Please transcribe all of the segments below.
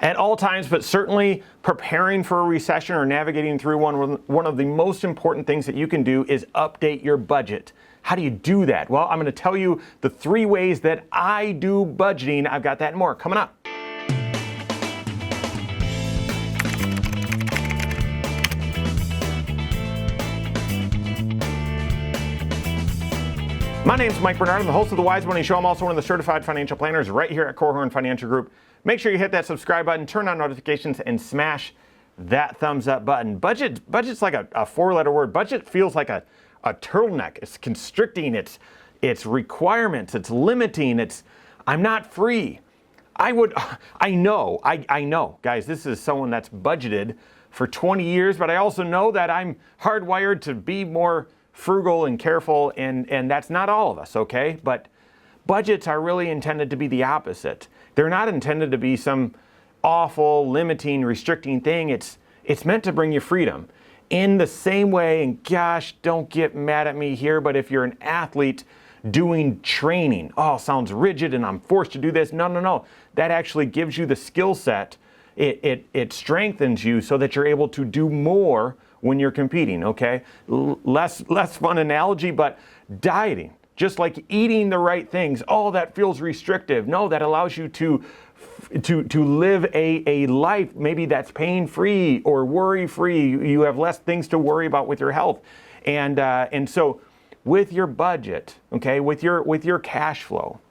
at all times, but certainly preparing for a recession or navigating through one of the most important things that you can do is update your budget. How do you do that? Well, I'm going to tell you the 3 ways that I do budgeting. I've got that and more coming up. My name's Mike Bernard. I'm the host of the Wise Money Show. I'm also one of the certified financial planners right here at Korhorn Financial Group. Make sure you hit that subscribe button, turn on notifications, and smash that thumbs up button. Budget's like a 4-letter word. Budget feels like a turtleneck. It's constricting. It's requirements. It's limiting. I'm not free. I know, guys, this is someone that's budgeted for 20 years, but I also know that I'm hardwired to be more frugal and careful, and that's not all of us, okay? But budgets are really intended to be the opposite. They're not intended to be some awful, limiting, restricting thing. It's meant to bring you freedom. In the same way, and gosh, don't get mad at me here, but if you're an athlete doing training, sounds rigid and I'm forced to do this. No. That actually gives you the skill set. It strengthens you so that you're able to do more when you're competing, okay? Less fun analogy, but dieting, just like eating the right things, that feels restrictive. No, that allows you to live a life maybe that's pain-free or worry-free. You have less things to worry about with your health. And so with your budget, okay, with your cash flow,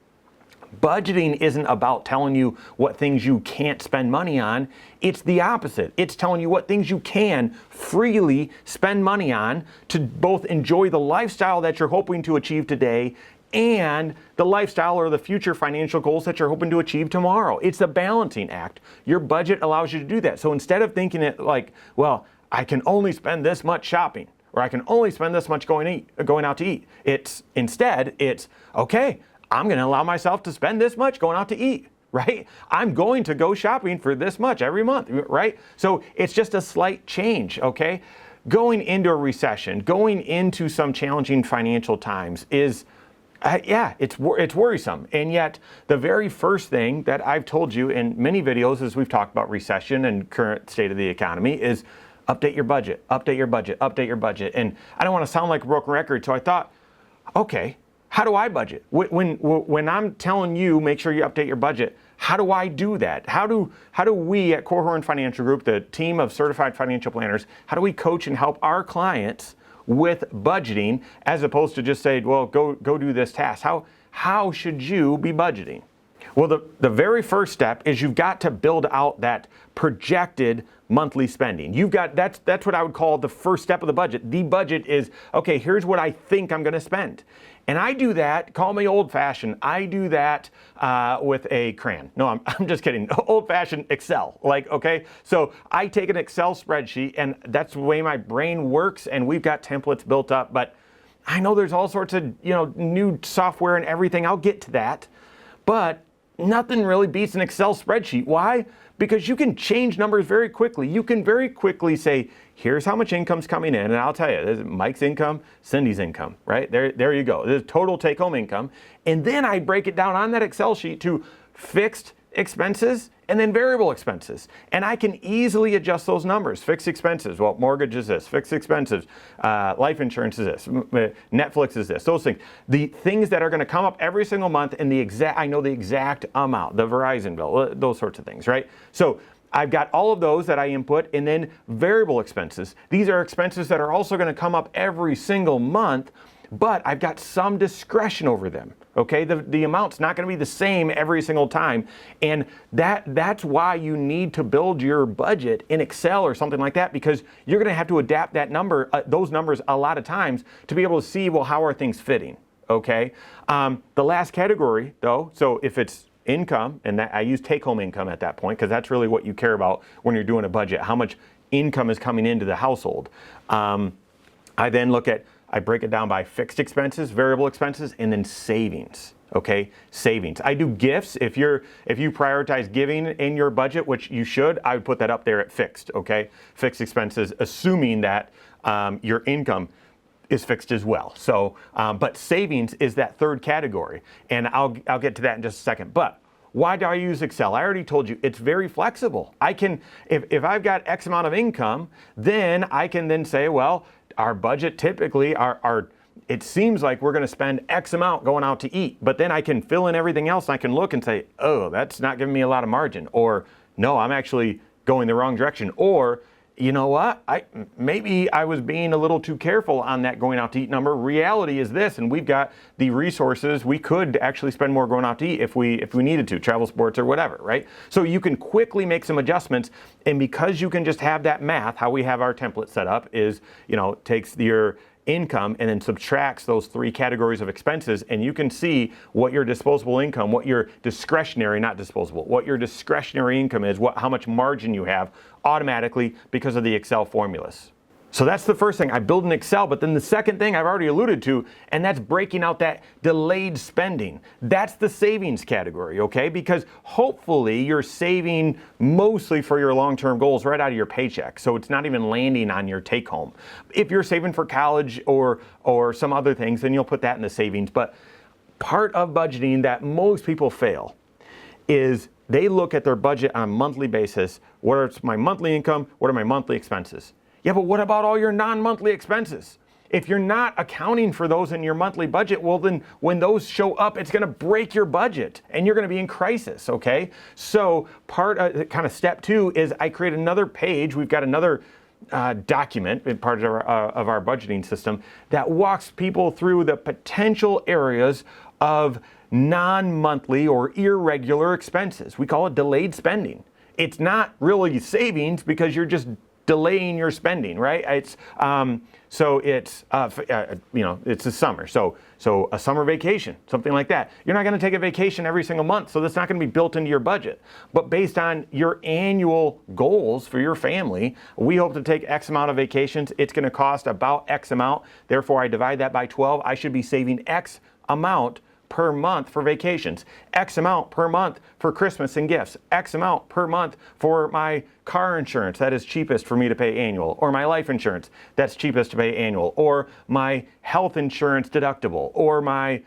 budgeting isn't about telling you what things you can't spend money on. It's the opposite. It's telling you what things you can freely spend money on to both enjoy the lifestyle that you're hoping to achieve today and the lifestyle or the future financial goals that you're hoping to achieve tomorrow. It's a balancing act. Your budget allows you to do that. So instead of thinking it like, well, I can only spend this much shopping, or I can only spend this much going out to eat. It's okay, I'm going to allow myself to spend this much going out to eat, right? I'm going to go shopping for this much every month, right? So it's just a slight change, okay? Going into a recession, going into some challenging financial times is, it's worrisome. And yet the very first thing that I've told you in many videos as we've talked about recession and current state of the economy is update your budget, update your budget, update your budget. And I don't want to sound like a broken record, so I thought, okay, how do I budget? When I'm telling you, make sure you update your budget, how do I do that? How do we at Korhorn Financial Group, the team of certified financial planners, how do we coach and help our clients with budgeting as opposed to just say, well, go do this task? How should you be budgeting? Well, the very first step is you've got to build out that projected monthly spending. That's what I would call the first step of the budget. The budget is, okay, here's what I think I'm going to spend. And I do that, call me old-fashioned, I do that with a crayon. No, I'm just kidding. Old-fashioned Excel, okay? So I take an Excel spreadsheet, and that's the way my brain works, and we've got templates built up, but I know there's all sorts of, new software and everything. I'll get to that. But nothing really beats an Excel spreadsheet. Why? Because you can change numbers very quickly. You can very quickly say, here's how much income's coming in. And I'll tell you, this is Mike's income, Cindy's income, right? There you go. This is total take-home income. And then I break it down on that Excel sheet to fixed expenses and then variable expenses. And I can easily adjust those numbers. Fixed expenses, well, mortgage is this. Fixed expenses, life insurance is this. Netflix is this. Those things. The things that are going to come up every single month and I know the exact amount, the Verizon bill, those sorts of things, right? So I've got all of those that I input, and then variable expenses. These are expenses that are also going to come up every single month, but I've got some discretion over them. Okay, the amount's not going to be the same every single time, and that's why you need to build your budget in Excel or something like that, because you're going to have to adapt that number, those numbers a lot of times to be able to see, well, how are things fitting? Okay, the last category though, so if it's income, and that I use take-home income at that point because that's really what you care about when you're doing a budget. How much income is coming into the household? I then I break it down by fixed expenses, variable expenses, and then savings. Okay, savings. I do gifts. If you prioritize giving in your budget, which you should, I would put that up there at fixed. Okay, fixed expenses, assuming that your income is fixed as well. So, but savings is that third category, and I'll get to that in just a second. But Why do I use Excel? I already told you, it's very flexible. I can, if I've got X amount of income, then I can then say, well, our budget typically, it seems like we're going to spend X amount going out to eat, but then I can fill in everything else. And I can look and say, oh, that's not giving me a lot of margin, or no, I'm actually going the wrong direction, or you know what, maybe I was being a little too careful on that going out to eat number. Reality is this, and we've got the resources. We could actually spend more going out to eat if we needed to, travel, sports, or whatever, right? So you can quickly make some adjustments, and because you can just have that math, how we have our template set up is, takes your income and then subtracts those 3 categories of expenses, and you can see what your disposable income, what your discretionary, not disposable, what your discretionary income is, how much margin you have automatically because of the Excel formulas. So that's the first thing. I build in Excel, but then the second thing I've already alluded to, and that's breaking out that delayed spending. That's the savings category, okay? Because hopefully you're saving mostly for your long-term goals right out of your paycheck, so it's not even landing on your take-home. If you're saving for college or some other things, then you'll put that in the savings. But part of budgeting that most people fail is they look at their budget on a monthly basis. What are my monthly income? What are my monthly expenses? Yeah, but what about all your non-monthly expenses? If you're not accounting for those in your monthly budget, well then when those show up, it's gonna break your budget and you're gonna be in crisis, okay? So kind of step 2 is I create another page. We've got another document, part of our budgeting system, that walks people through the potential areas of non-monthly or irregular expenses. We call it delayed spending. It's not really savings because you're just delaying your spending, right? It's it's a summer, so a summer vacation, something like that. You're not going to take a vacation every single month, so that's not going to be built into your budget. But based on your annual goals for your family, we hope to take X amount of vacations. It's going to cost about X amount. Therefore, I divide that by 12. I should be saving X amount per month for vacations, X amount per month for Christmas and gifts, X amount per month for my car insurance that is cheapest for me to pay annual, or my life insurance that's cheapest to pay annual, or my health insurance deductible, or my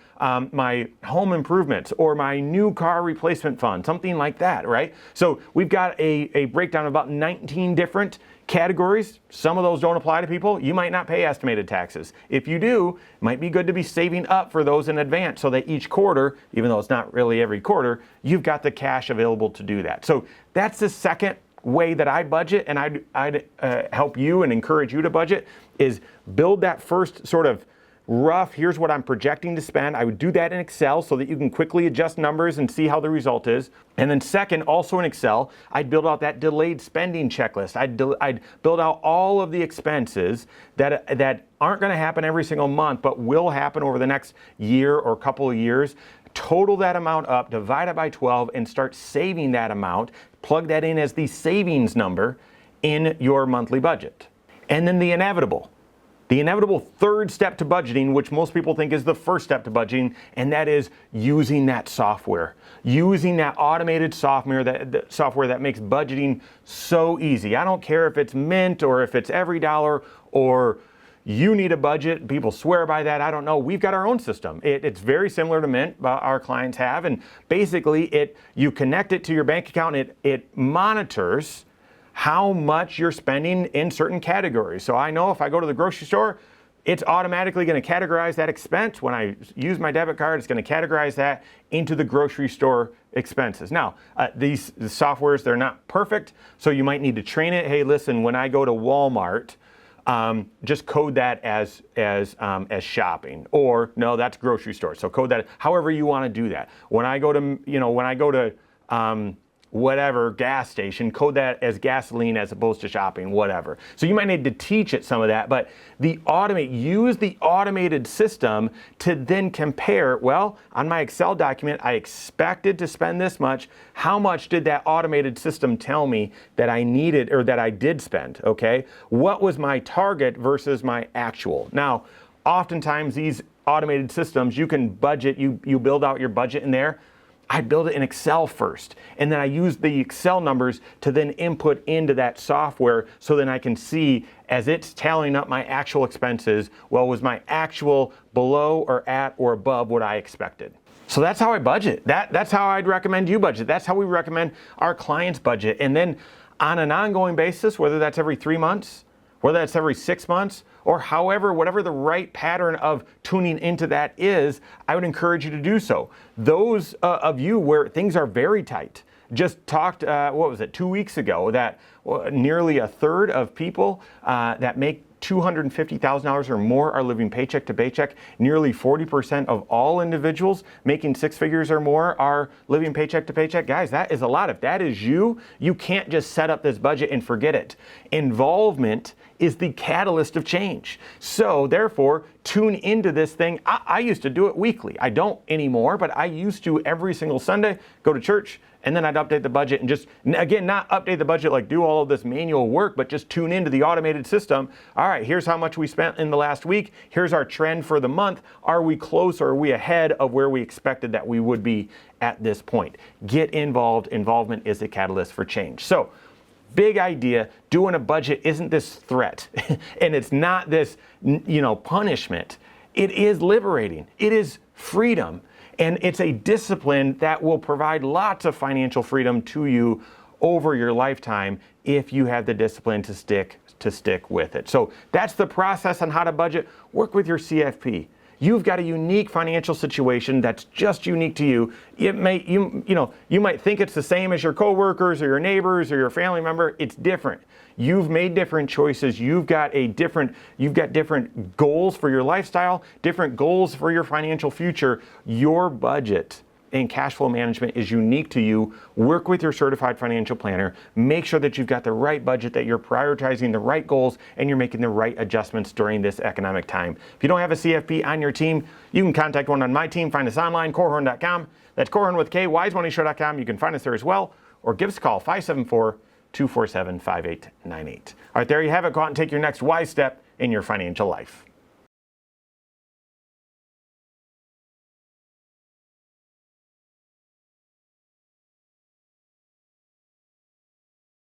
home improvements, or my new car replacement fund, something like that, right? So we've got a breakdown of about 19 different categories. Some of those don't apply to people. You might not pay estimated taxes. If you do, it might be good to be saving up for those in advance so that each quarter, even though it's not really every quarter, you've got the cash available to do that. So that's the second way that I budget, and I'd help you and encourage you to budget, is build that first sort of rough, here's what I'm projecting to spend. I would do that in Excel so that you can quickly adjust numbers and see how the result is. And then second, also in Excel, I'd build out that delayed spending checklist. I'd build out all of the expenses that aren't going to happen every single month, but will happen over the next year or couple of years. Total that amount up, divide it by 12, and start saving that amount. Plug that in as the savings number in your monthly budget. And then the inevitable third step to budgeting, which most people think is the first step to budgeting, and that is using that software. Using that automated software that makes budgeting so easy. I don't care if it's Mint or if it's Every Dollar or you need a budget. People swear by that. I don't know. We've got our own system. It's very similar to Mint, our clients have, and basically you connect it to your bank account and it monitors how much you're spending in certain categories. So I know if I go to the grocery store, it's automatically going to categorize that expense. When I use my debit card, it's going to categorize that into the grocery store expenses. Now, these softwares, they're not perfect, so you might need to train it. Hey, listen, when I go to Walmart, just code that as shopping, or no, that's grocery store. So code that however you want to do that. When I go to whatever gas station, code that as gasoline as opposed to shopping, whatever. So you might need to teach it some of that, but use the automated system to then compare, well, on my Excel document, I expected to spend this much. How much did that automated system tell me that I needed or that I did spend, okay? What was my target versus my actual? Now, oftentimes these automated systems, you can budget, you build out your budget in there. I build it in Excel first, and then I use the Excel numbers to then input into that software so then I can see as it's tallying up my actual expenses, well, was my actual below or at or above what I expected? So that's how I budget. That's how I'd recommend you budget. That's how we recommend our clients budget. And then on an ongoing basis, whether that's every 3 months, whether that's every 6 months, or however, whatever the right pattern of tuning into that is, I would encourage you to do so. Those of you where things are very tight, just talked, 2 weeks ago, that nearly a third of people that make $250,000 or more are living paycheck to paycheck. Nearly 40% of all individuals making 6 figures or more are living paycheck to paycheck. Guys, that is a lot. If that is you, you can't just set up this budget and forget it. Involvement is the catalyst of change. So therefore, tune into this thing. I used to do it weekly. I don't anymore, but I used to every single Sunday go to church, and then I'd update the budget and just, again, not update the budget like do all of this manual work, but just tune into the automated system. All right, here's how much we spent in the last week. Here's our trend for the month. Are we close or are we ahead of where we expected that we would be at this point? Get involved. Involvement is the catalyst for change. So, big idea, doing a budget isn't this threat and it's not this, punishment. It is liberating. It is freedom. And it's a discipline that will provide lots of financial freedom to you over your lifetime if you have the discipline to stick with it. So that's the process on how to budget. Work with your CFP. You've got a unique financial situation that's just unique to you. You might think it's the same as your coworkers or your neighbors or your family member. It's different. You've made different choices. You've got different goals for your lifestyle, different goals for your financial future. Your budget and cash flow management is unique to you. Work with your certified financial planner. Make sure that you've got the right budget, that you're prioritizing the right goals, and you're making the right adjustments during this economic time. If you don't have a CFP on your team, you can contact one on my team. Find us online, Korhorn.com. That's Korhorn with K, wisemoneyshow.com. You can find us there as well, or give us a call, 574-247-5898. All right, there you have it. Go out and take your next wise step in your financial life.